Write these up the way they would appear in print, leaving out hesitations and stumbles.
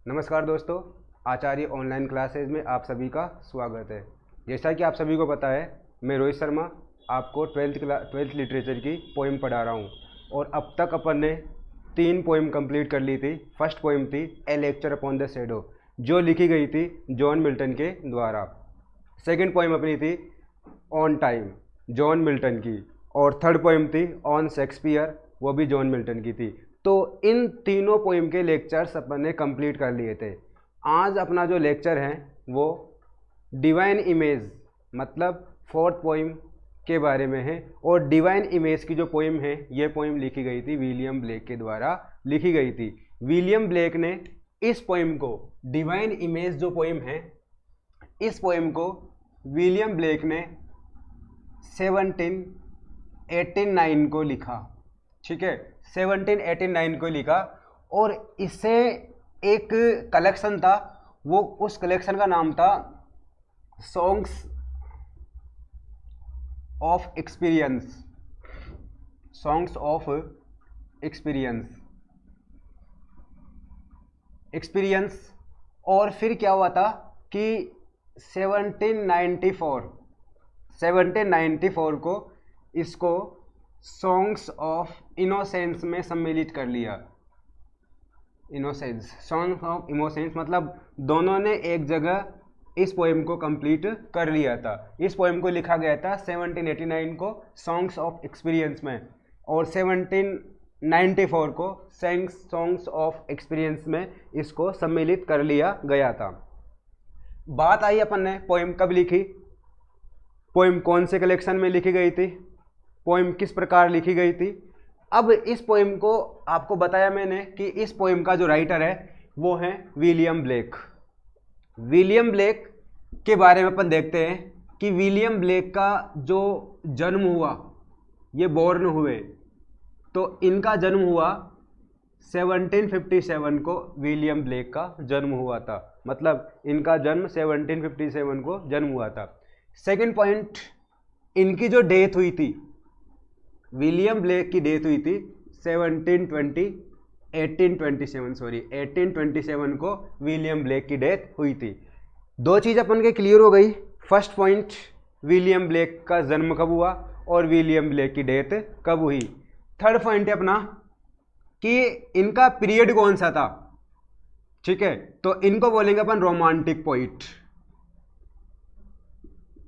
नमस्कार दोस्तों, आचार्य online classes में आप सभी का स्वागत है। जैसा कि आप सभी को पता है, मैं रोहित शर्मा आपको ट्वेल्थ लिटरेचर की पोइम पढ़ा रहा हूँ। और अब तक अपन ने 3 पोइम कंप्लीट कर ली थी। फर्स्ट पोइम थी ए लेक्चर अपॉन द शैडो, जो लिखी गई थी जॉन मिल्टन के द्वारा। सेकेंड पोइम अपनी थी ऑन टाइम, जॉन मिल्टन की। और थर्ड पोइम थी ऑन शेक्सपियर, वो भी जॉन मिल्टन की थी। तो इन तीनों पोइम के लेक्चर्स अपन ने कंप्लीट कर लिए थे। आज अपना जो लेक्चर है वो डिवाइन इमेज मतलब फोर्थ पोइम के बारे में है। और डिवाइन इमेज की जो पोइम है, ये पोइम लिखी गई थी विलियम ब्लेक के द्वारा लिखी गई थी। विलियम ब्लेक ने इस पोइम को, डिवाइन इमेज जो पोइम है, इस पोइम को विलियम ब्लेक ने 1789 को लिखा। ठीक है, 1789 को लिखा। और इसे एक कलेक्शन था, वो उस कलेक्शन का नाम था songs of experience. Songs of experience. और फिर क्या हुआ था कि 1794 को इसको सॉन्ग्स ऑफ इनोसेंस में सम्मिलित कर लिया। इनोसेंस, सॉन्ग्स ऑफ इनोसेंस मतलब दोनों ने एक जगह इस पोएम को कंप्लीट कर लिया था। इस पोएम को लिखा गया था 1789 को सॉन्ग्स ऑफ एक्सपीरियंस में, और 1794 को सॉन्ग्स ऑफ एक्सपीरियंस में इसको सम्मिलित कर लिया गया था। बात आई अपन ने पोएम कब लिखी, पोएम कौन से कलेक्शन में लिखी गई थी, पोएम किस प्रकार लिखी गई थी। अब इस पोएम को आपको बताया मैंने कि इस पोएम का जो राइटर है वो है विलियम ब्लेक। विलियम ब्लेक के बारे में अपन देखते हैं कि विलियम ब्लेक का जो जन्म हुआ, ये बोर्न हुए, तो इनका जन्म हुआ 1757 को विलियम ब्लेक का जन्म हुआ था। मतलब इनका जन्म 1757 को जन्म हुआ था। सेकेंड पॉइंट, इनकी जो डेथ हुई थी, विलियम ब्लेक की डेथ हुई थी 1827 को विलियम ब्लेक की डेथ हुई थी। दो चीज़ अपन के क्लियर हो गई। फर्स्ट पॉइंट, विलियम ब्लेक का जन्म कब हुआ और विलियम ब्लेक की डेथ कब हुई। थर्ड पॉइंट है अपना कि इनका पीरियड कौन सा था। ठीक है, तो इनको बोलेंगे अपन रोमांटिक पोइट।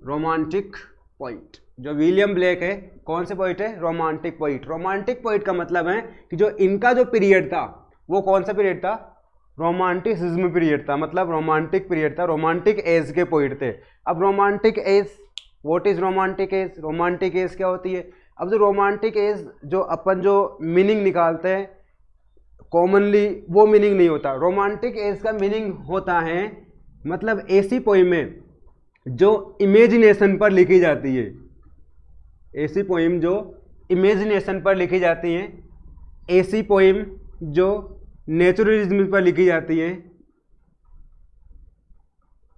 रोमांटिक पोइट जो विलियम ब्लेक है, कौन से पोइट है, रोमांटिक पोइट। रोमांटिक पोइट का मतलब है कि जो इनका जो पीरियड था वो कौन सा पीरियड था, रोमांटिसिज्म पीरियड था। मतलब रोमांटिक पीरियड था, रोमांटिक एज के पोइट थे। अब romantic as, what is romantic as, romantic as क्या होती है। अब जो रोमांटिक एज जो अपन जो मीनिंग निकालते हैं कॉमनली, वो मीनिंग नहीं होता। रोमांटिक एज का मीनिंग होता है मतलब ऐसी पोइमें जो इमेजिनेशन पर लिखी जाती है, ऐसी पोइम जो इमेजिनेशन पर लिखी जाती हैं, ऐसी पोइम जो नेचुरलिज्म पर लिखी जाती हैं,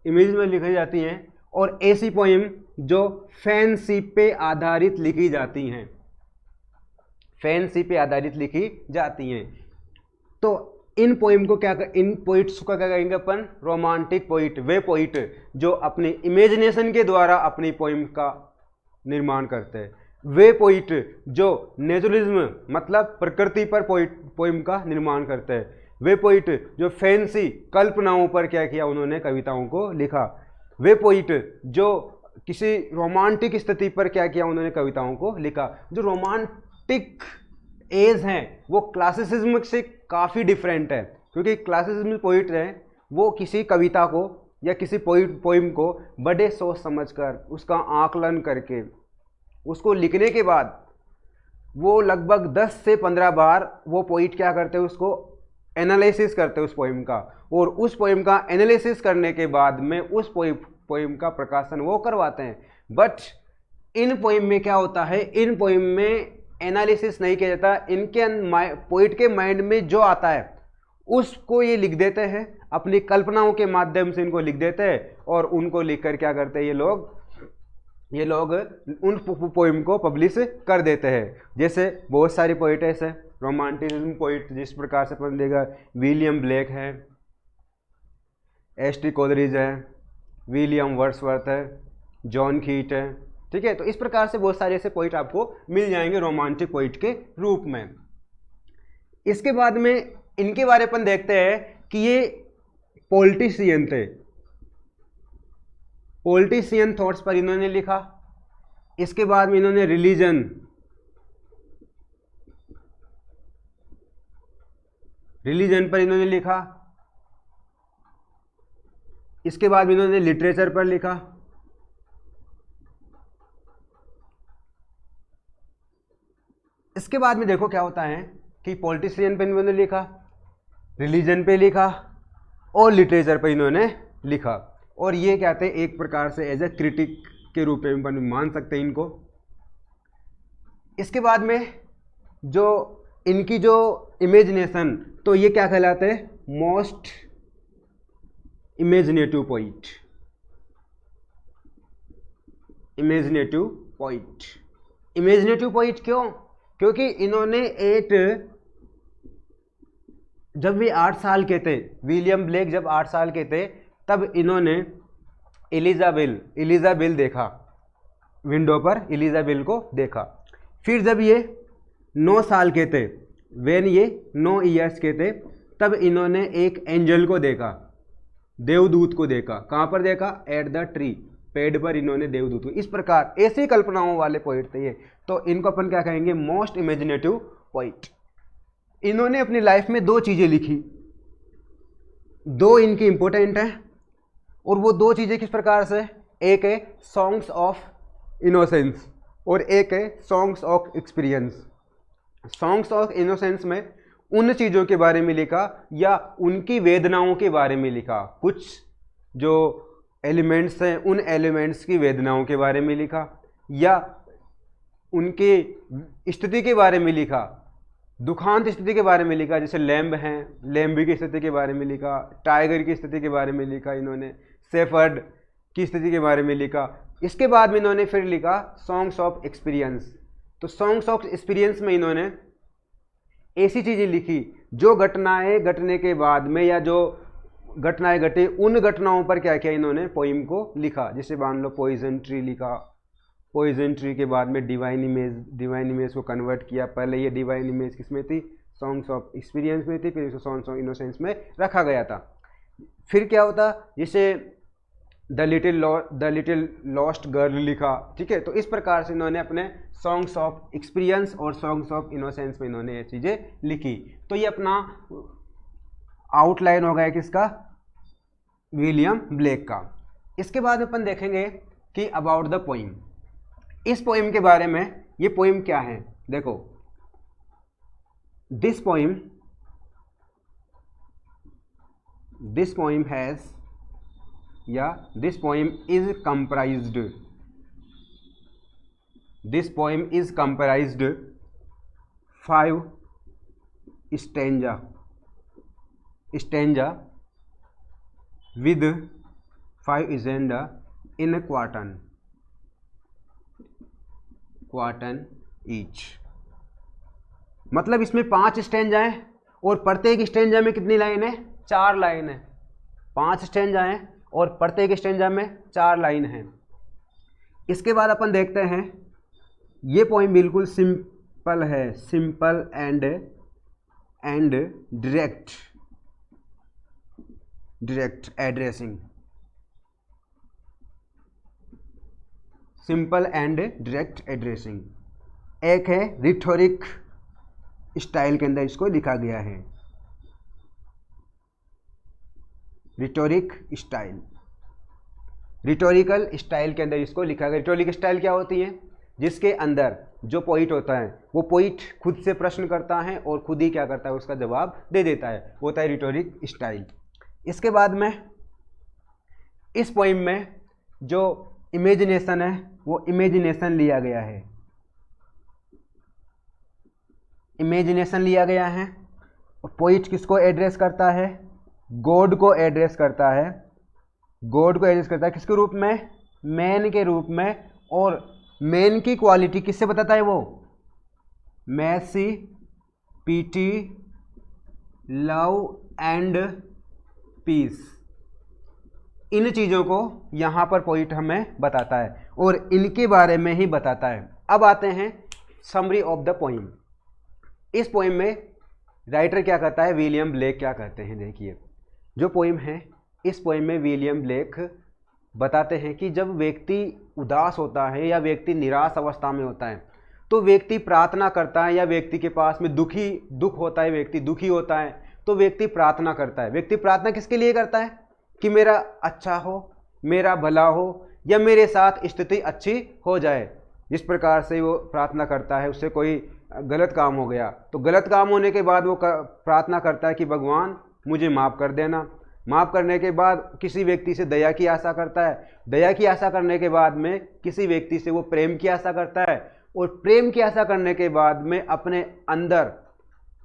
इमेज में लिखी जाती हैं, और ऐसी पोइम जो फैंसी पे आधारित लिखी जाती हैं, फैंसी पे आधारित लिखी जाती हैं। तो इन पोइम को क्या, इन पोइट्स को क्या कहेंगे अपन, रोमांटिक पोइट। वे पोइट जो अपनी इमेजिनेशन के द्वारा अपनी पोइम का निर्माण करते हैं। वे पोइट जो नेचुरलिज्म मतलब प्रकृति पर पोइम का निर्माण करते हैं। वे पोइट जो फैंसी कल्पनाओं पर क्या किया, उन्होंने कविताओं को लिखा। वे पोइट जो किसी रोमांटिक स्थिति पर क्या किया, उन्होंने कविताओं को लिखा। जो रोमांटिक एज है वो क्लासिसिज्म से काफ़ी डिफरेंट है, क्योंकि क्लासिसिज्म पोइट हैं वो किसी कविता को या किसी पोइम को बड़े सोच समझकर, उसका आकलन करके, उसको लिखने के बाद वो लगभग 10 से 15 बार वो पोइट क्या करते हैं, उसको एनालिसिस करते हैं उस पोइम का। और उस पोइम का एनालिसिस करने के बाद में उस पोइम का प्रकाशन वो करवाते हैं। बट इन पोइम में क्या होता है, इन पोइम में एनालिसिस नहीं किया जाता। इनके पोइट के माइंड में जो आता है उसको ये लिख देते हैं, अपनी कल्पनाओं के माध्यम से इनको लिख देते हैं। और उनको लिखकर क्या करते हैं ये लोग उन पोइम को पब्लिश कर देते हैं। जैसे बहुत सारी पोइट्स हैं रोमांटिसिज्म पोइट, जिस प्रकार से अपन देगा विलियम ब्लेक है, एस.टी. कोलरिज है, विलियम वर्ड्सवर्थ है, जॉन कीट है। ठीक है, तो इस प्रकार से बहुत सारे ऐसे पोइट आपको मिल जाएंगे रोमांटिक पोइट के रूप में। इसके बाद में इनके बारे में देखते हैं कि ये पॉलिटिशियन थे, पॉलिटिशियन थॉट्स पर इन्होंने लिखा। इसके बाद में इन्होंने रिलीजन पर इन्होंने लिखा। इसके बाद में इन्होंने लिटरेचर पर लिखा। इसके बाद में देखो क्या होता है कि पॉलिटिशियन पे इन्होंने लिखा, रिलीजन पे लिखा और लिटरेचर पे इन्होंने लिखा। और ये कहते हैं एक प्रकार से एज ए क्रिटिक के रूप में मान सकते हैं इनको। इसके बाद में जो इनकी जो इमेजिनेशन, तो ये क्या कहलाते हैं, most imaginative poet. Imaginative poet, imaginative poet क्यों? क्योंकि इन्होंने एक, जब वे 8 साल के थे, विलियम ब्लेक जब 8 साल के थे, तब इन्होंने इलिजाबेल देखा, विंडो पर इलिजाबेल को देखा। फिर जब ये 9 साल के थे, व्हेन ये 9 ईयर्स के थे, तब इन्होंने एक एंजल को देखा, देवदूत को देखा। कहाँ पर देखा? एट द ट्री, पेड़ पर इन्होंने देवदूत को। इस प्रकार ऐसी कल्पनाओं वाले पोइट थे ये, तो इनको अपन क्या कहेंगे, मोस्ट इमेजिनेटिव पोइट। इन्होंने अपनी लाइफ में 2 चीज़ें लिखी, 2 इनकी इंपॉर्टेंट है, और वो 2 चीज़ें किस प्रकार से, एक है सॉन्ग्स ऑफ इनोसेंस और एक है songs of experience. Songs of innocence में उन चीज़ों के बारे में लिखा या उनकी वेदनाओं के बारे में लिखा, कुछ जो एलिमेंट्स हैं उन एलिमेंट्स की वेदनाओं के बारे में लिखा, या उनकी स्थिति के बारे में लिखा, दुखांत स्थिति के बारे में लिखा। जैसे लैम्ब हैं, लैम्बी की स्थिति के बारे में लिखा, टाइगर की स्थिति के बारे में लिखा, इन्होंने शेफर्ड की स्थिति के बारे में लिखा। इसके बाद में इन्होंने फिर लिखा सॉन्ग्स ऑफ एक्सपीरियंस। तो सॉन्ग्स ऑफ एक्सपीरियंस में इन्होंने ऐसी चीज़ें लिखी जो घटनाएं घटने के बाद में, या जो घटनाएं घटे उन घटनाओं पर क्या किया इन्होंने, पोइम को लिखा। जैसे मान लो पॉइजन ट्री लिखा, पॉइजन ट्री के बाद में डिवाइन इमेज को कन्वर्ट किया। पहले ये डिवाइन इमेज किस में थी, सॉन्ग्स ऑफ एक्सपीरियंस में थी, फिर इसको सॉन्ग्स ऑफ इनोसेंस में रखा गया था। फिर क्या होता, जैसे द लिटिल लॉस्ट गर्ल लिखा। ठीक है, तो इस प्रकार से इन्होंने अपने सॉन्ग्स ऑफ एक्सपीरियंस और सॉन्ग्स ऑफ इनोसेंस में इन्होंने ये चीज़ें लिखी। तो ये अपना आउटलाइन हो गया किसका, विलियम ब्लेक का। इसके बाद अपन देखेंगे कि अबाउट द पोइम, इस पोइम के बारे में, ये पोइम क्या है। देखो, दिस पोइम हैज, या this poem is comprised 5 stanza with 5 stanza in a quatrain each. मतलब इसमें 5 स्टेंजा हैं और प्रत्येक स्टेंजा में कितनी लाइन है, 4 लाइन है। 5 स्टेंजा हैं और प्रत्येक स्टेंजा में 4 लाइन है। इसके बाद अपन देखते हैं, ये पोइम बिल्कुल सिंपल है, simple and direct addressing, simple and direct addressing. एक है रिटोरिक स्टाइल के अंदर इसको लिखा गया है, रिटोरिकल स्टाइल के अंदर इसको लिखा गया। रिटोरिक स्टाइल क्या होती है, जिसके अंदर जो पोइट होता है वो पोइट खुद से प्रश्न करता है और खुद ही क्या करता है, उसका जवाब दे देता है, वो होता है रिटोरिक स्टाइल। इसके बाद में इस पोइम में जो इमेजिनेशन है वो इमेजिनेशन लिया गया है, इमेजिनेशन लिया गया है। और पोइट किसको एड्रेस करता है, गॉड को एड्रेस करता है, गॉड को एड्रेस करता है किसके रूप में, मैन के रूप में। और मैन की क्वालिटी किससे बताता है, वो mercy, pity, love and peace, इन चीज़ों को यहाँ पर पॉइंट हमें बताता है और इनके बारे में ही बताता है। अब आते हैं समरी ऑफ द पोइम। इस पोइम में राइटर क्या करता है, विलियम ब्लेक क्या कहते हैं। देखिए जो पोइम है, इस पोइम में विलियम ब्लेक बताते हैं कि जब व्यक्ति उदास होता है या व्यक्ति निराश अवस्था में होता है तो व्यक्ति प्रार्थना करता है, या व्यक्ति के पास में दुख होता है, व्यक्ति दुखी होता है तो व्यक्ति प्रार्थना करता है। व्यक्ति प्रार्थना किसके लिए करता है कि मेरा अच्छा हो, मेरा भला हो, या मेरे साथ स्थिति अच्छी हो जाए। जिस प्रकार से वो प्रार्थना करता है, उससे कोई गलत काम हो गया तो गलत काम होने के बाद वो प्रार्थना करता है कि भगवान मुझे माफ़ कर देना। माफ़ करने के बाद किसी व्यक्ति से दया की आशा करता है, दया की आशा करने के बाद में किसी व्यक्ति से वो प्रेम की आशा करता है, और प्रेम की आशा करने के बाद में अपने अंदर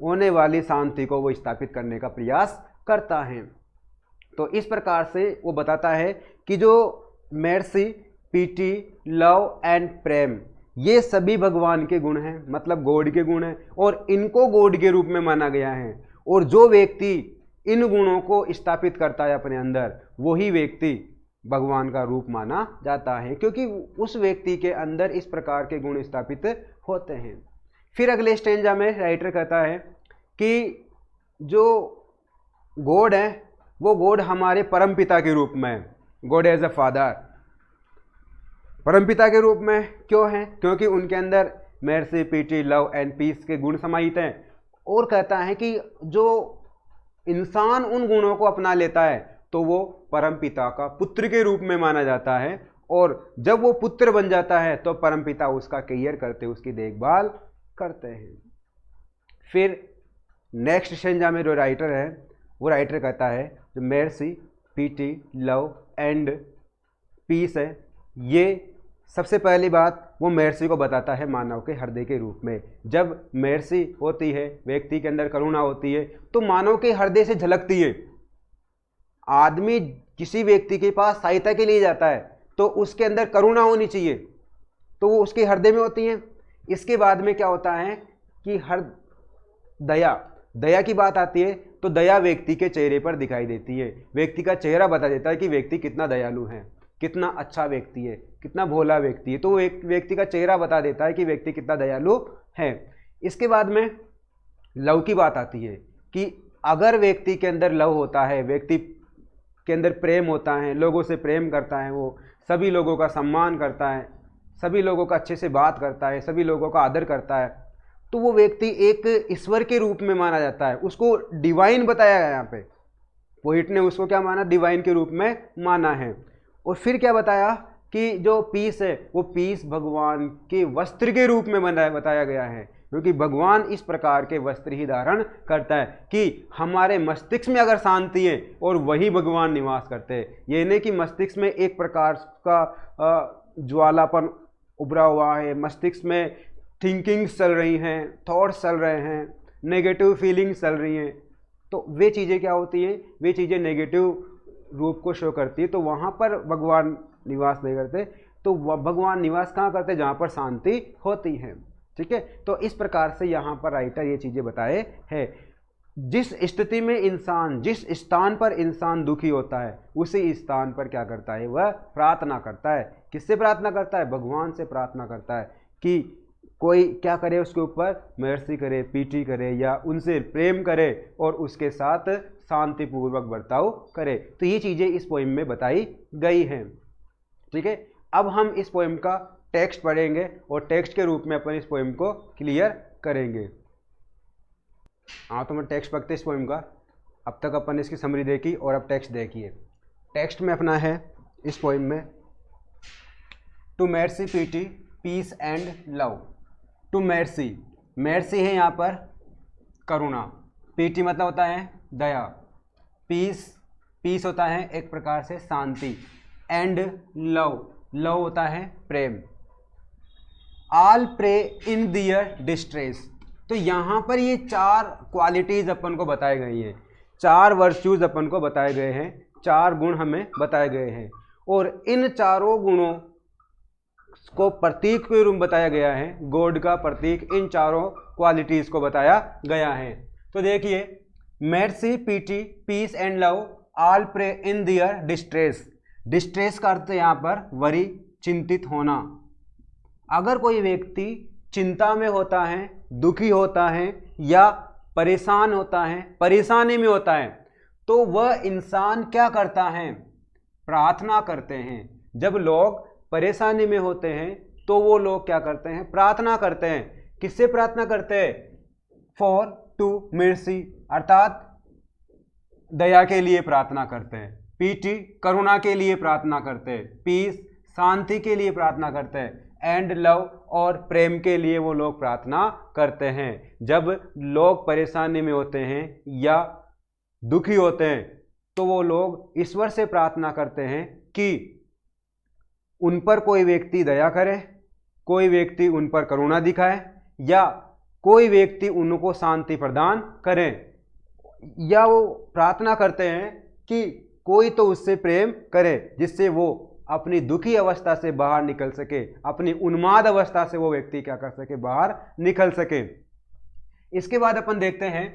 होने वाली शांति को वो स्थापित करने का प्रयास करता है। तो इस प्रकार से वो बताता है कि जो मर्सी, पीटी, लव एंड प्रेम, ये सभी भगवान के गुण हैं, मतलब गॉड के गुण हैं, और इनको गॉड के रूप में माना गया है। और जो व्यक्ति इन गुणों को स्थापित करता है अपने अंदर, वही व्यक्ति भगवान का रूप माना जाता है, क्योंकि उस व्यक्ति के अंदर इस प्रकार के गुण स्थापित होते हैं। फिर अगले स्टेंजा में राइटर कहता है कि जो गॉड है वो गॉड हमारे परमपिता के रूप में, गॉड एज अ फादर, परमपिता के रूप में क्यों है, क्योंकि उनके अंदर mercy, pity, love and peace के गुण समाहित हैं। और कहता है कि जो इंसान उन गुणों को अपना लेता है तो वो परमपिता का पुत्र के रूप में माना जाता है, और जब वो पुत्र बन जाता है तो परमपिता उसका केयर करते, उसकी देखभाल करते हैं। फिर नेक्स्ट स्टेंजा में जो राइटर है वो राइटर कहता है जो mercy, pity, love and peace है, ये सबसे पहली बात वो मर्सी को बताता है मानव के हृदय के रूप में। जब मर्सी होती है, व्यक्ति के अंदर करुणा होती है, तो मानव के हृदय से झलकती है। आदमी किसी व्यक्ति के पास सहायता के लिए जाता है तो उसके अंदर करुणा होनी चाहिए, तो वो उसके हृदय में होती है। इसके बाद में क्या होता है कि दया की बात आती है तो दया व्यक्ति के चेहरे पर दिखाई देती है। व्यक्ति का चेहरा बता देता है कि व्यक्ति कितना दयालु है, कितना अच्छा व्यक्ति है, कितना भोला व्यक्ति है, तो वो एक व्यक्ति का चेहरा बता देता है कि व्यक्ति कितना दयालु है। इसके बाद में लव की बात आती है कि अगर व्यक्ति के अंदर लव होता है, व्यक्ति के अंदर प्रेम होता है, लोगों से प्रेम करता है, वो सभी लोगों का सम्मान करता है, सभी लोगों का अच्छे से बात करता है, सभी लोगों का आदर करता है, तो वो व्यक्ति एक ईश्वर के रूप में माना जाता है। उसको डिवाइन बताया गया यहाँ पे, पोइट ने उसको क्या माना, डिवाइन के रूप में माना है। और फिर क्या बताया कि जो पीस है वो पीस भगवान के वस्त्र के रूप में बताया गया है, क्योंकि भगवान इस प्रकार के वस्त्र ही धारण करता है कि हमारे मस्तिष्क में अगर शांति है और वही भगवान निवास करते हैं। ये नहीं कि मस्तिष्क में एक प्रकार का ज्वालापन उभरा हुआ है, मस्तिष्क में थिंकिंग्स चल रही हैं, थॉट्स चल रहे हैं, नेगेटिव फीलिंग्स चल रही हैं, तो वे चीज़ें क्या होती हैं, वे चीज़ें नेगेटिव रूप को शो करती है, तो वहाँ पर भगवान निवास नहीं करते। तो भगवान निवास कहाँ करते, जहाँ पर शांति होती है। ठीक है, तो इस प्रकार से यहाँ पर राइटर ये चीज़ें बताए हैं। जिस स्थिति में इंसान, जिस स्थान पर इंसान दुखी होता है, उसी स्थान पर क्या करता है, वह प्रार्थना करता है। किससे प्रार्थना करता है, भगवान से प्रार्थना करता है कि कोई क्या करे, उसके ऊपर मर्सी करे, पीटी करे, या उनसे प्रेम करे और उसके साथ शांतिपूर्वक बर्ताव करे। तो ये चीज़ें इस पोइम में बताई गई हैं। ठीक है, अब हम इस पोइम का टेक्स्ट पढ़ेंगे और टेक्स्ट के रूप में अपन इस पोइम को क्लियर करेंगे। हाँ, तो मैं टेक्स्ट पढ़ते इस पोइम का। अब तक अपन इसकी समरी देखी और अब टेक्स्ट देखिए। टेक्स्ट में अपना है इस पोइम में, to mercy, pity, peace and love. To mercy, mercy है यहाँ पर करुणा, पीटी मतलब होता है दया, पीस होता है एक प्रकार से शांति, एंड लव होता है प्रेम। All pray in their distress. तो यहाँ पर ये 4 क्वालिटीज अपन को बताई गई हैं, 4 वर्च्यूज अपन को बताए गए हैं, 4 गुण हमें बताए गए हैं, और इन चारों गुणों को प्रतीक के रूप में बताया गया है। गॉड का प्रतीक इन चारों क्वालिटीज को बताया गया है। तो देखिए, mercy, pity, peace and love all pray in their distress. Distress का अर्थ यहाँ पर वरी, चिंतित होना। अगर कोई व्यक्ति चिंता में होता है, दुखी होता है या परेशान होता है, परेशानी में होता है, तो वह इंसान क्या करता है? प्रार्थना करते हैं। जब लोग परेशानी में होते हैं तो वो लोग क्या करते हैं? प्रार्थना करते हैं। किससे प्रार्थना करते हैं? फॉर टू mercy, अर्थात दया के लिए प्रार्थना करते हैं। पीटी, करुणा के लिए प्रार्थना करते हैं। पीस, शांति के लिए प्रार्थना करते हैं। एंड लव, और प्रेम के लिए वो लोग प्रार्थना करते हैं। जब लोग परेशानी में होते हैं या दुखी होते हैं तो वो लोग ईश्वर से प्रार्थना करते हैं कि उन पर कोई व्यक्ति दया करे, कोई व्यक्ति उन पर करुणा दिखाए, या कोई व्यक्ति उनको शांति प्रदान करे, या वो प्रार्थना करते हैं कि कोई तो उससे प्रेम करे जिससे वो अपनी दुखी अवस्था से बाहर निकल सके, अपनी उन्माद अवस्था से वो व्यक्ति क्या कर सके? बाहर निकल सके। इसके बाद अपन देखते हैं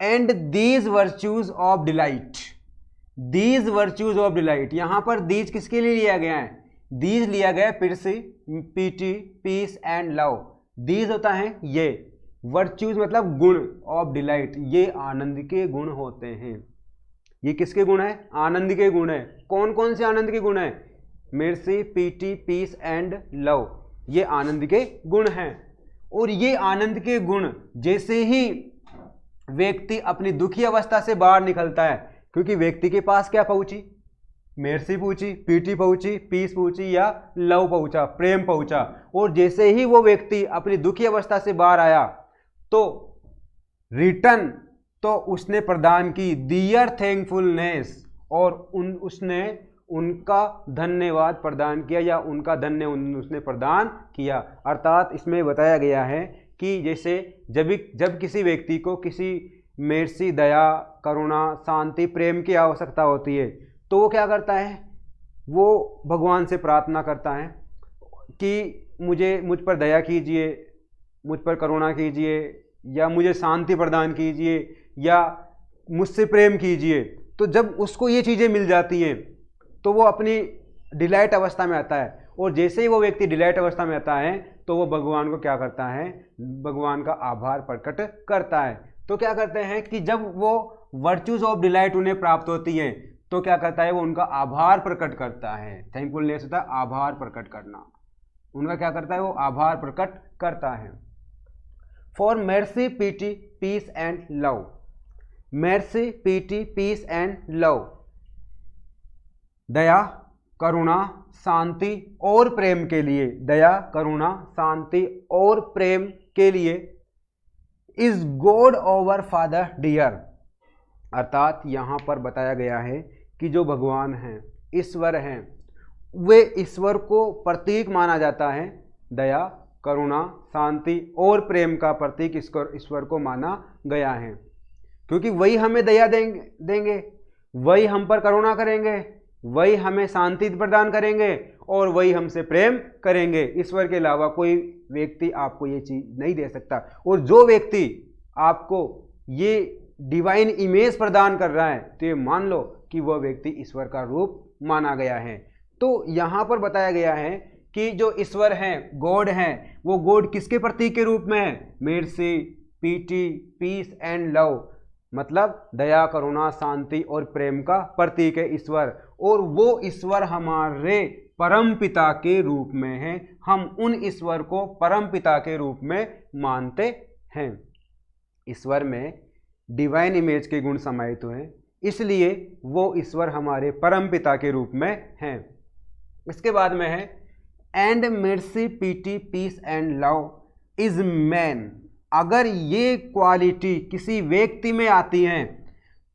and these virtues of delight. These virtues of delight, यहां पर दीज किसके लिए लिया गया है? दीज लिया गया pity, peace and love. These होता है ये, वर्च्यूज मतलब गुण, ऑफ डिलाइट ये आनंद के गुण होते हैं। ये किसके गुण है? आनंद के गुण है। कौन कौन से आनंद के गुण है? mercy, pity, peace and love, ये आनंद के गुण हैं। और ये आनंद के गुण जैसे ही व्यक्ति अपनी दुखी अवस्था से बाहर निकलता है, क्योंकि व्यक्ति के पास क्या पहुंची? mercy पहुंची, पीटी पहुंची, पीस पहुंची या लव पहुंचा, प्रेम पहुंचा। और जैसे ही वो व्यक्ति अपनी दुखी अवस्था से बाहर आया तो रिटर्न तो उसने प्रदान की दियर थैंकफुलनेस, और उसने उनका धन्यवाद प्रदान किया, या उनका धन्य उसने प्रदान किया। अर्थात इसमें बताया गया है कि जैसे जब किसी व्यक्ति को किसी mercy, दया, करुणा, शांति, प्रेम की आवश्यकता होती है तो वो क्या करता है? वो भगवान से प्रार्थना करता है कि मुझ पर दया कीजिए, मुझ पर करुणा कीजिए, या मुझे शांति प्रदान कीजिए, या मुझसे प्रेम कीजिए। तो जब उसको ये चीज़ें मिल जाती हैं तो वो अपनी डिलाइट अवस्था में आता है। और जैसे ही वो व्यक्ति डिलाइट अवस्था में आता है तो वो भगवान को क्या करता है? भगवान का आभार प्रकट करता है। तो क्या करते हैं कि जब वो वर्च्यूज ऑफ डिलाइट उन्हें प्राप्त होती हैं तो क्या करता है? वो उनका आभार प्रकट करता है। थैंकफुलनेस होता है आभार प्रकट करना। उनका क्या करता है? वो आभार प्रकट करता है। For mercy, pity, peace and love, mercy, pity, peace and love, दया, करुणा, शांति और प्रेम के लिए, दया, करुणा, शांति और प्रेम के लिए is God our father dear. अर्थात यहाँ पर बताया गया है कि जो भगवान हैं, ईश्वर हैं, वे ईश्वर को प्रतीक माना जाता है। दया, करुणा, शांति और प्रेम का प्रतीक ईश्वर को माना गया है, क्योंकि वही हमें दया देंगे, वही हम पर करुणा करेंगे, वही हमें शांति प्रदान करेंगे और वही हमसे प्रेम करेंगे। ईश्वर के अलावा कोई व्यक्ति आपको ये चीज़ नहीं दे सकता। और जो व्यक्ति आपको ये डिवाइन इमेज प्रदान कर रहा है तो ये मान लो कि वह व्यक्ति ईश्वर का रूप माना गया है। तो यहाँ पर बताया गया है कि जो ईश्वर हैं, गॉड हैं, वो गॉड किसके प्रतीक के रूप में है? mercy, pity, peace and love, मतलब दया, करुणा, शांति और प्रेम का प्रतीक है ईश्वर। और वो ईश्वर हमारे परम पिता के रूप में है। हम उन ईश्वर को परम पिता के रूप में मानते हैं। ईश्वर में डिवाइन इमेज के गुण समाहित हैं, इसलिए वो ईश्वर हमारे परम पिता के रूप में हैं। इसके बाद में है and mercy, pity, peace and love is man. अगर ये क्वालिटी किसी व्यक्ति में आती हैं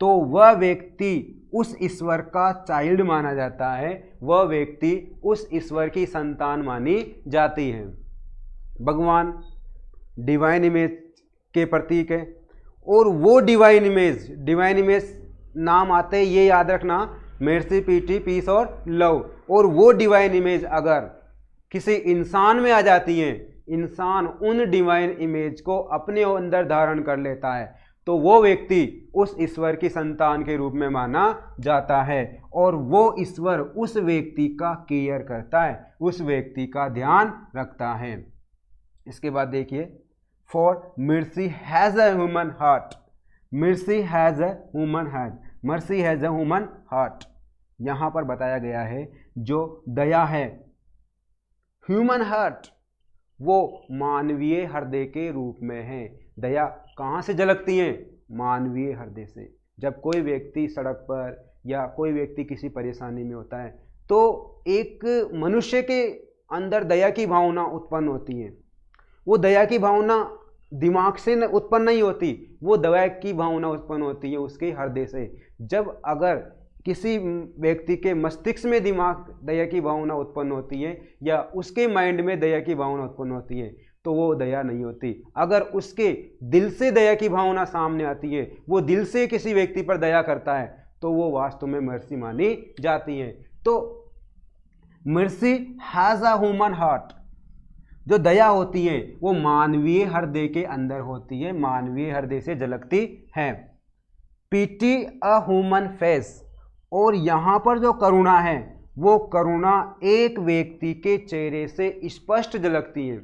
तो वह व्यक्ति उस ईश्वर का चाइल्ड माना जाता है, वह व्यक्ति उस ईश्वर की संतान मानी जाती है। भगवान डिवाइन इमेज के प्रतीक है और वो डिवाइन इमेज नाम आते हैं, ये याद रखना, mercy, pity, peace और लव। और वो डिवाइन इमेज अगर किसी इंसान में आ जाती है, इंसान उन डिवाइन इमेज को अपने अंदर धारण कर लेता है, तो वो व्यक्ति उस ईश्वर की संतान के रूप में माना जाता है और वो ईश्वर उस व्यक्ति का केयर करता है, उस व्यक्ति का ध्यान रखता है। इसके बाद देखिए, for mercy has a human heart, mercy has a human heart, mercy has a human heart. यहाँ पर बताया गया है जो दया है, ह्यूमन हार्ट, वो मानवीय हृदय के रूप में है। दया कहाँ से झलकती है? मानवीय हृदय से। जब कोई व्यक्ति सड़क पर या कोई व्यक्ति किसी परेशानी में होता है तो एक मनुष्य के अंदर दया की भावना उत्पन्न होती है। वो दया की भावना दिमाग से उत्पन्न नहीं होती, वो दया की भावना उत्पन्न होती है उसके हृदय से। जब अगर किसी व्यक्ति के मस्तिष्क में दया की भावना उत्पन्न होती है या उसके माइंड में दया की भावना उत्पन्न होती है तो वो दया नहीं होती। अगर उसके दिल से दया की भावना सामने आती है, वो दिल से किसी व्यक्ति पर दया करता है तो वो वास्तव में मर्सी मानी जाती है। तो mercy has a human heart, जो दया होती है वो मानवीय हृदय के अंदर होती है, मानवीय हृदय से झलकती है। पीटी अ ह्यूमन फेस, और यहाँ पर जो करुणा है वो करुणा एक व्यक्ति के चेहरे से स्पष्ट झलकती है।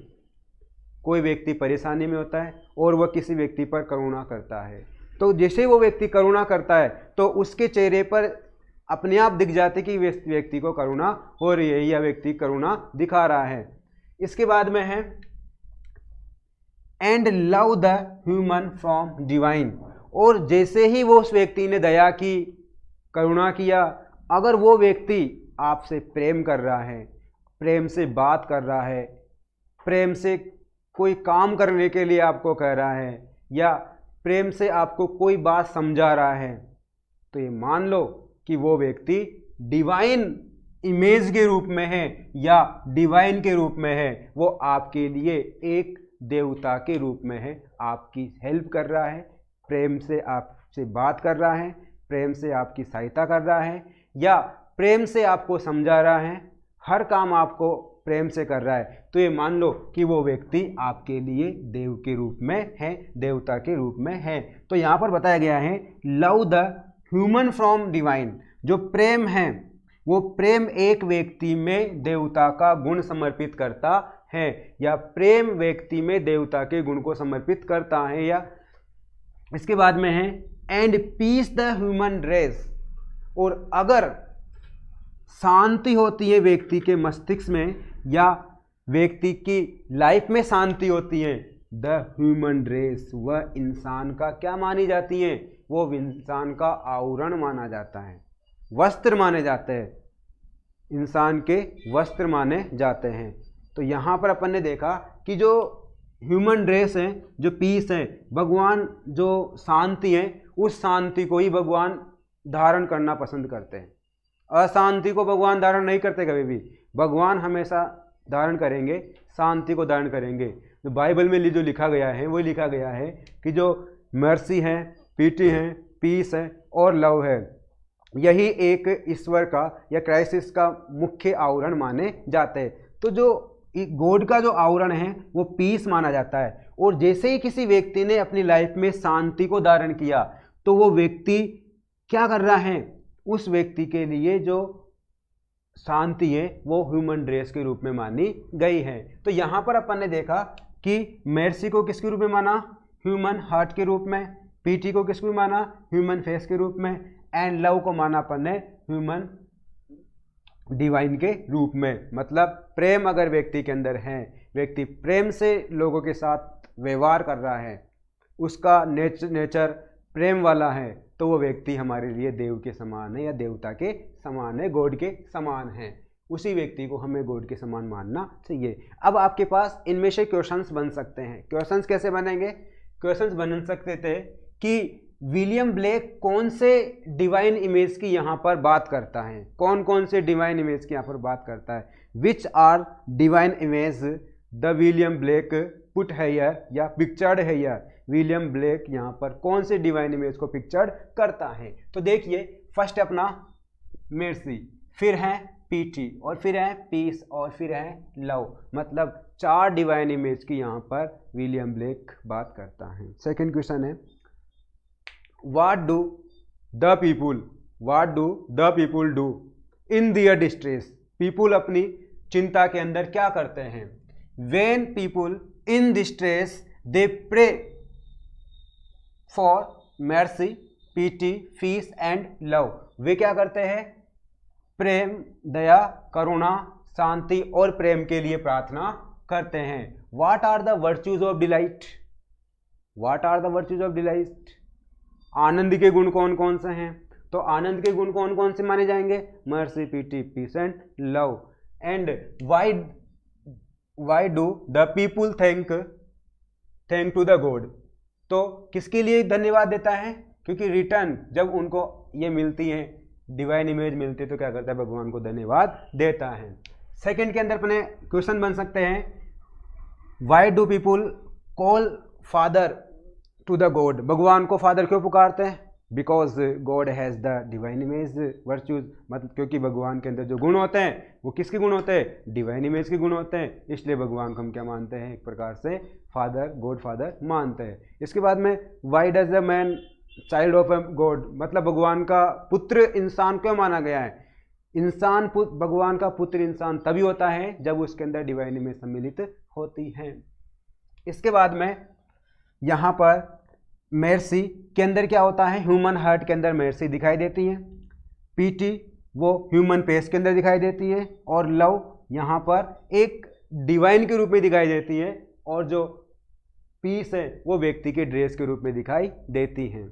कोई व्यक्ति परेशानी में होता है और वह किसी व्यक्ति पर करुणा करता है, तो जैसे वो व्यक्ति करुणा करता है तो उसके चेहरे पर अपने आप दिख जाते कि व्यक्ति को करुणा हो रही है, यह व्यक्ति करुणा दिखा रहा है। इसके बाद में है and love the human from divine, और जैसे ही वो उस व्यक्ति ने दया की, करुणा किया, अगर वो व्यक्ति आपसे प्रेम कर रहा है, प्रेम से बात कर रहा है, प्रेम से कोई काम करने के लिए आपको कह रहा है या प्रेम से आपको कोई बात समझा रहा है, तो ये मान लो कि वो व्यक्ति डिवाइन इमेज के रूप में है या डिवाइन के रूप में है। वो आपके लिए एक देवता के रूप में है, आपकी हेल्प कर रहा है, प्रेम से आपसे बात कर रहा है, प्रेम से आपकी सहायता कर रहा है या प्रेम से आपको समझा रहा है, हर काम आपको प्रेम से कर रहा है। तो ये मान लो कि वो व्यक्ति आपके लिए देव के रूप में है, देवता के रूप में है। तो यहाँ पर बताया गया है love the human from divine, जो प्रेम है वो प्रेम एक व्यक्ति में देवता का गुण समर्पित करता है या प्रेम व्यक्ति में देवता के गुण को समर्पित करता है। या इसके बाद में है and peace the human race, और अगर शांति होती है व्यक्ति के मस्तिष्क में या व्यक्ति की लाइफ में शांति होती है, द ह्यूमन रेस, वह इंसान का क्या मानी जाती है? वो इंसान का आवरण माना जाता है, वस्त्र माने जाते हैं, इंसान के वस्त्र माने जाते हैं। तो यहाँ पर अपन ने देखा कि जो ह्यूमन रेस है, जो पीस है, भगवान जो शांति है, उस शांति को ही भगवान धारण करना पसंद करते हैं। अशांति को भगवान धारण नहीं करते कभी भी, भगवान हमेशा धारण करेंगे, शांति को धारण करेंगे। तो बाइबल में जो लिखा गया है वो लिखा गया है कि जो मर्सी है, पीटी है, पीस है और लव है, यही एक ईश्वर का या क्राइसिस का मुख्य आवरण माने जाते हैं। तो जो गॉड का जो आवरण है वो पीस माना जाता है। और जैसे ही किसी व्यक्ति ने अपनी लाइफ में शांति को धारण किया तो वो व्यक्ति क्या कर रहा है, उस व्यक्ति के लिए जो शांति है वो ह्यूमन रेस के रूप में मानी गई है। तो यहाँ पर अपन ने देखा कि मर्सी को किसके रूप में माना? ह्यूमन हार्ट के रूप में। पीटी को किसको माना? ह्यूमन फेस के रूप में। एंड लव को माना अपन ने ह्यूमन डिवाइन के रूप में। मतलब प्रेम अगर व्यक्ति के अंदर है, व्यक्ति प्रेम से लोगों के साथ व्यवहार कर रहा है, उसका नेचर प्रेम वाला है, तो वो व्यक्ति हमारे लिए देव के समान है या देवता के समान है, गॉड के समान है। उसी व्यक्ति को हमें गॉड के समान मानना चाहिए। अब आपके पास इनमें से क्वेश्चंस बन सकते हैं। क्वेश्चंस कैसे बनेंगे? क्वेश्चंस बन सकते थे कि विलियम ब्लेक कौन से डिवाइन इमेज की यहाँ पर बात करता है, कौन कौन से डिवाइन इमेज की यहाँ पर बात करता है। Which are divine image the William Blake put है या पिक्चर्ड है या विलियम ब्लेक यहाँ पर कौन से डिवाइन इमेज को पिक्चर्ड करता है। तो देखिए, फर्स्ट अपना मर्सी, फिर है पीटी, और फिर है पीस, और फिर है लव। मतलब 4 डिवाइन इमेज की यहाँ पर विलियम ब्लेक बात करता है। सेकंड क्वेश्चन है what do the people do in their distress, people अपनी चिंता के अंदर क्या करते हैं। When people in distress they pray for mercy, pity, peace and love, वे क्या करते हैं, प्रेम, दया, करुणा, शांति और प्रेम के लिए प्रार्थना करते हैं। What are the virtues of delight, what are the virtues of delight, आनंद के गुण कौन कौन से हैं, तो आनंद के गुण कौन कौन से माने जाएंगे, mercy, pity, peace and love. And why do the people thank to the God, तो किसके लिए धन्यवाद देता है, क्योंकि रिटर्न जब उनको ये मिलती है, डिवाइन इमेज मिलती है, तो क्या करता है, भगवान को धन्यवाद देता है। सेकंड के अंदर अपने क्वेश्चन बन सकते हैं, why do people call father to the God, भगवान को फादर क्यों पुकारते हैं, because God has the divine image virtues, मतलब क्योंकि भगवान के अंदर जो गुण होते हैं वो किसके गुण होते हैं, डिवाइन इमेज के गुण होते हैं, इसलिए भगवान को हम क्या मानते हैं, एक प्रकार से फादर, गॉड फादर मानते हैं। इसके बाद में why does the man child of a god, मतलब भगवान का पुत्र इंसान क्यों माना गया है, इंसान भगवान का पुत्र इंसान तभी होता है जब उसके अंदर डिवाइन इमेज सम्मिलित होती है। इसके बाद में यहाँ पर मेर्सी के अंदर क्या होता है, ह्यूमन हार्ट के अंदर मेर्सी दिखाई देती है, पीटी वो ह्यूमन फेस के अंदर दिखाई देती है, और लव यहाँ पर एक डिवाइन के रूप में दिखाई देती है, और जो पीस है वो व्यक्ति के ड्रेस के रूप में दिखाई देती है।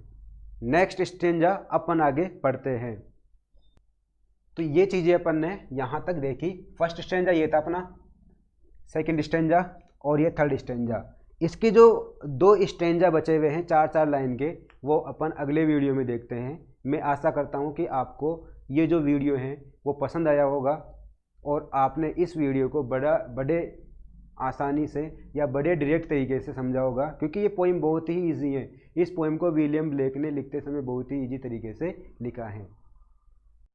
नेक्स्ट स्टेंजा अपन आगे पढ़ते हैं। तो ये चीज़ें अपन ने यहाँ तक देखी। फर्स्ट स्टेंजा ये था अपना, सेकंड स्टेंजा और ये थर्ड स्टेंजा। इसके जो 2 स्टेंजा बचे हुए हैं 4-4 लाइन के, वो अपन अगले वीडियो में देखते हैं। मैं आशा करता हूँ कि आपको ये जो वीडियो है वो पसंद आया होगा, और आपने इस वीडियो को बड़े आसानी से या बड़े डायरेक्ट तरीके से समझा होगा, क्योंकि ये पोइम बहुत ही ईजी है। इस पोइम को विलियम ब्लेक ने लिखते समय बहुत ही ईजी तरीके से लिखा है।